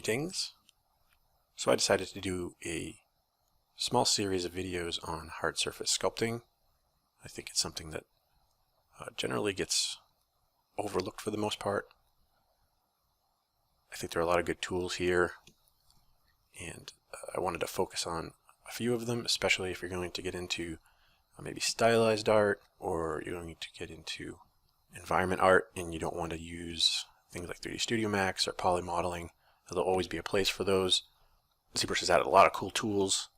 paintings. So I decided to do a small series of videos on hard surface sculpting. I think it's something that generally gets overlooked for the most part. I think there are a lot of good tools here, and I wanted to focus on a few of them, especially if you're going to get into maybe stylized art, or you're going to get into environment art and you don't want to use things like 3D Studio Max or poly modeling. There'll always be a place for those. ZBrush has added a lot of cool tools,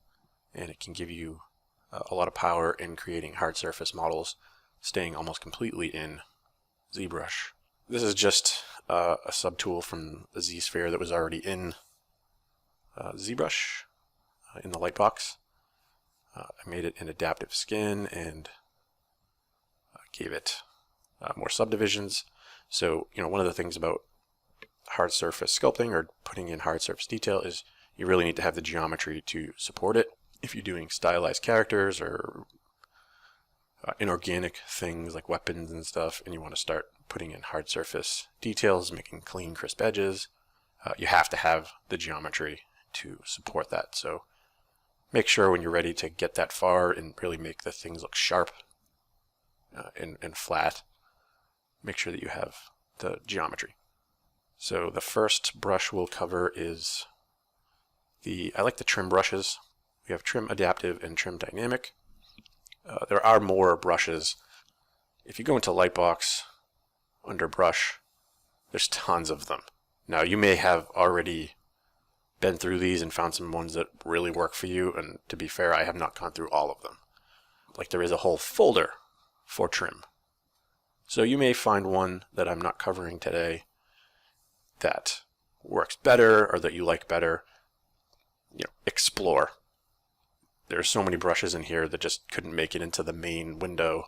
and it can give you a lot of power in creating hard surface models, staying almost completely in ZBrush. This is just a subtool from the Z-Sphere that was already in ZBrush in the lightbox. I made it an adaptive skin and gave it more subdivisions. So, one of the things about hard surface sculpting or putting in hard surface detail is you really need to have the geometry to support it. If you're doing stylized characters or inorganic things like weapons and stuff, and you want to start putting in hard surface details, making clean, crisp edges, you have to have the geometry to support that. So make sure when you're ready to get that far and really make the things look sharp and flat, make sure that you have the geometry. So the first brush we'll cover is I like the trim brushes. We have trim adaptive and trim dynamic. There are more brushes. If you go into Lightbox under brush, there's tons of them. Now you may have already been through these and found some ones that really work for you, and to be fair, I have not gone through all of them. Like there is a whole folder for trim. So you may find one that I'm not covering today that works better or that you like better. Explore. There are so many brushes in here that just couldn't make it into the main window.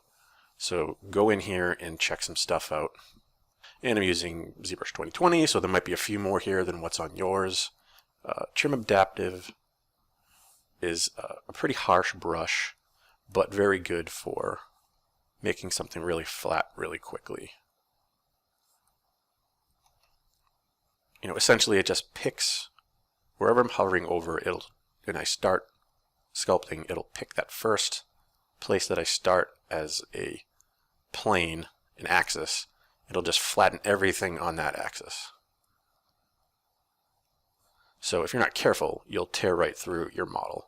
So go in here and check some stuff out. And I'm using ZBrush 2020, so there might be a few more here than what's on yours. Trim adaptive is a pretty harsh brush, but very good for making something really flat really quickly. Essentially it just picks wherever I'm hovering over, when I start sculpting, it'll pick that first place that I start as a plane, an axis. It'll just flatten everything on that axis. So if you're not careful, you'll tear right through your model.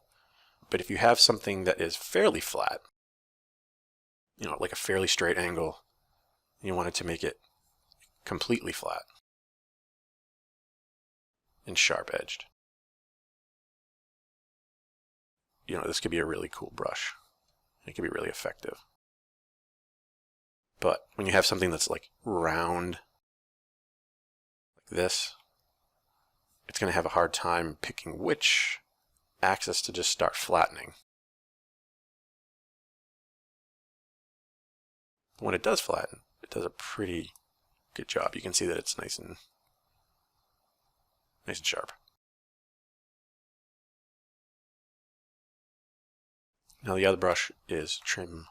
But if you have something that is fairly flat, like a fairly straight angle, and you wanted to make it completely flat and sharp-edged, this could be a really cool brush. It could be really effective. But when you have something that's like round, like this, it's going to have a hard time picking which axis to just start flattening. But when it does flatten, it does a pretty good job. You can see that it's nice and sharp. Now the other brush is trim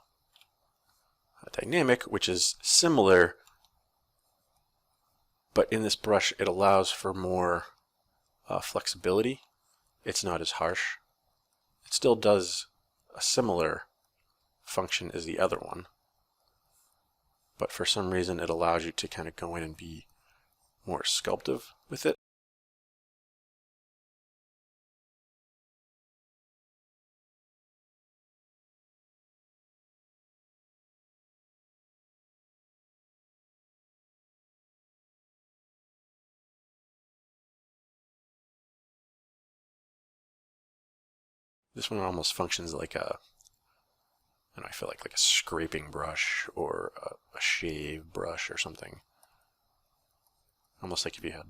dynamic, which is similar, but in this brush it allows for more flexibility. It's not as harsh. It still does a similar function as the other one, but for some reason it allows you to kind of go in and be more sculptive with it. This one almost functions like I feel like a scraping brush or a shave brush or something. Almost like if you had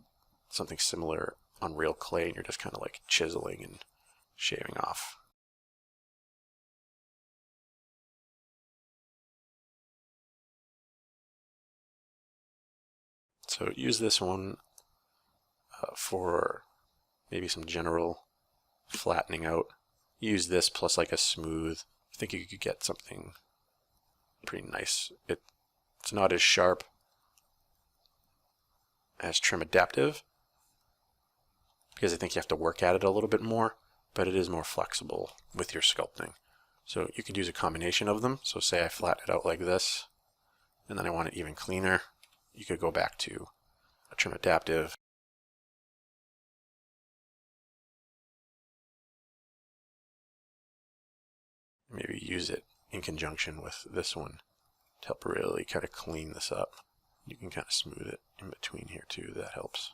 something similar on real clay and you're just kind of like chiseling and shaving off. So use this one for maybe some general flattening out. Use this plus like a smooth. I think you could get something pretty nice. It's not as sharp as trim adaptive, because I think you have to work at it a little bit more, but it is more flexible with your sculpting. So you could use a combination of them. So say I flatten it out like this, and then I want it even cleaner. You could go back to a trim adaptive. Maybe use it in conjunction with this one to help really kind of clean this up. You can kind of smooth it in between here too. That helps.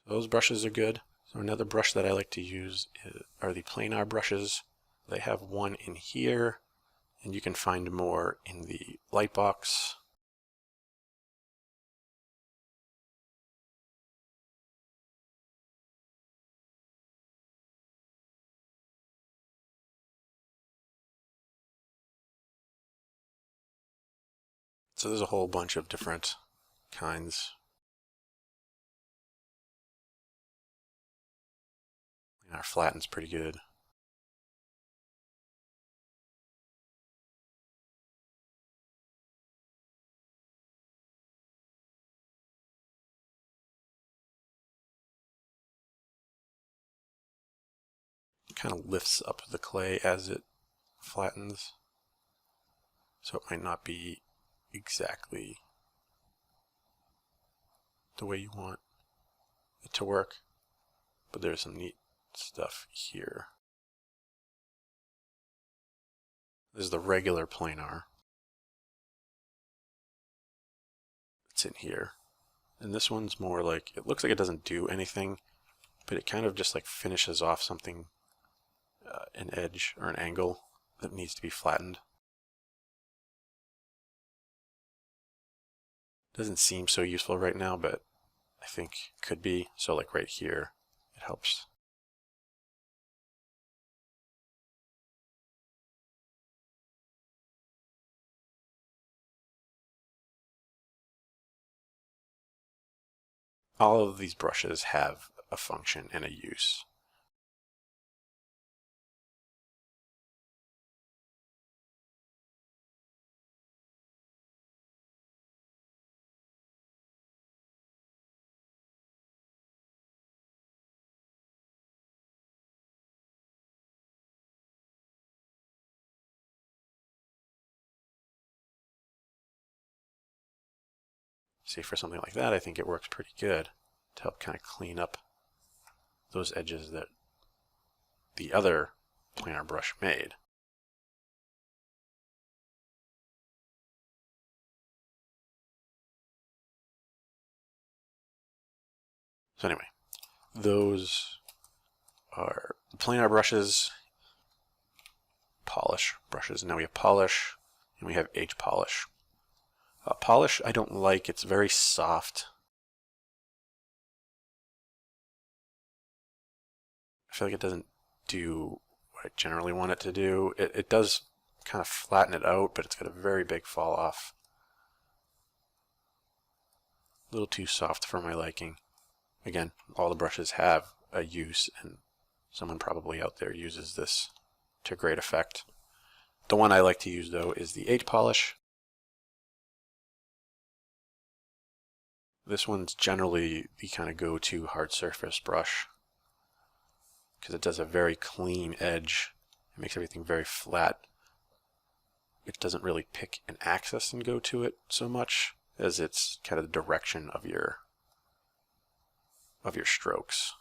Those brushes are good. So another brush that I like to use are the planar brushes. They have one in here, and you can find more in the light box. So there's a whole bunch of different kinds. And our flatten's pretty good. It kind of lifts up the clay as it flattens. So it might not be exactly the way you want it to work, but there's some neat stuff here. This is the regular planar. It's in here. And this one's more like, it looks like it doesn't do anything, but it kind of just like finishes off something, an edge or an angle that needs to be flattened. Doesn't seem so useful right now, but I think could be. So like right here, it helps. All of these brushes have a function and a use. See, for something like that, I think it works pretty good to help kind of clean up those edges that the other planar brush made. So anyway, those are planar brushes, polish brushes. Now we have polish and we have H polish. Polish I don't like, it's very soft. I feel like it doesn't do what I generally want it to do. It does kind of flatten it out, but it's got a very big fall off. A little too soft for my liking. Again, all the brushes have a use, and someone probably out there uses this to great effect. The one I like to use though is the H polish. This one's generally the kind of go-to hard surface brush because it does a very clean edge. It makes everything very flat. It doesn't really pick an axis and go to it so much as it's kind of the direction of your strokes.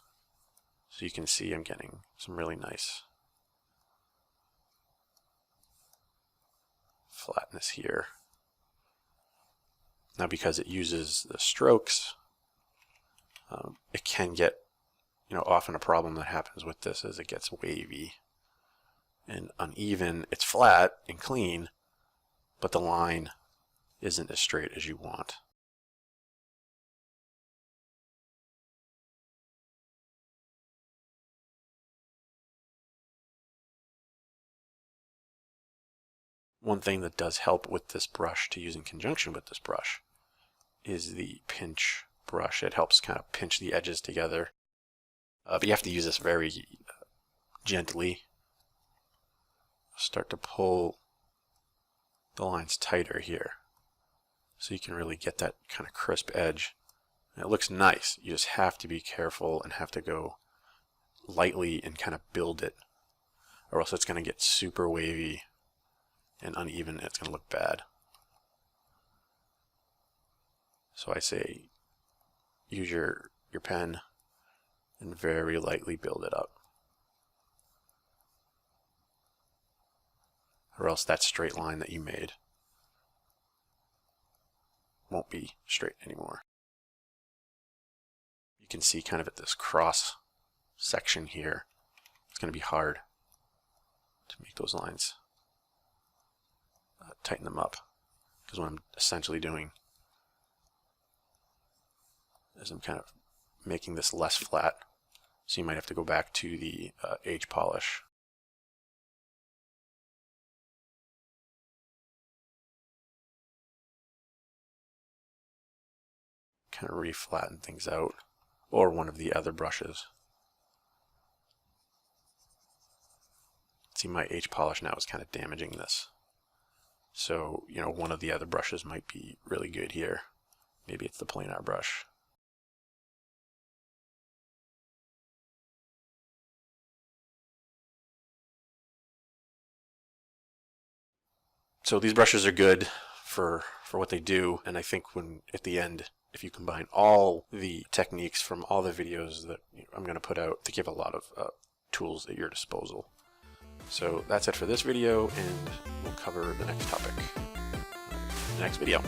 So you can see I'm getting some really nice flatness here. Now because it uses the strokes, it can get, often a problem that happens with this is it gets wavy and uneven. It's flat and clean, but the line isn't as straight as you want. One thing that does help with this brush to use in conjunction with this brush is the pinch brush. It helps kind of pinch the edges together. But you have to use this very gently. Start to pull the lines tighter here. so you can really get that kind of crisp edge. And it looks nice. You just have to be careful and have to go lightly and kind of build it, or else it's going to get super wavy and uneven. It's going to look bad. So I say use your pen and very lightly build it up, or else that straight line that you made won't be straight anymore. You can see kind of at this cross section here, it's going to be hard to make those lines tighten them up, because what I'm essentially doing is I'm kind of making this less flat, so you might have to go back to the age polish. Kind of re-flatten things out, or one of the other brushes. See, my age polish now is kind of damaging this. So, you know, one of the other brushes might be really good here. Maybe it's the planar brush. So these brushes are good for what they do, and I think when at the end, if you combine all the techniques from all the videos that I'm going to put out, they give a lot of tools at your disposal. So that's it for this video, and we'll cover the next topic in the next video.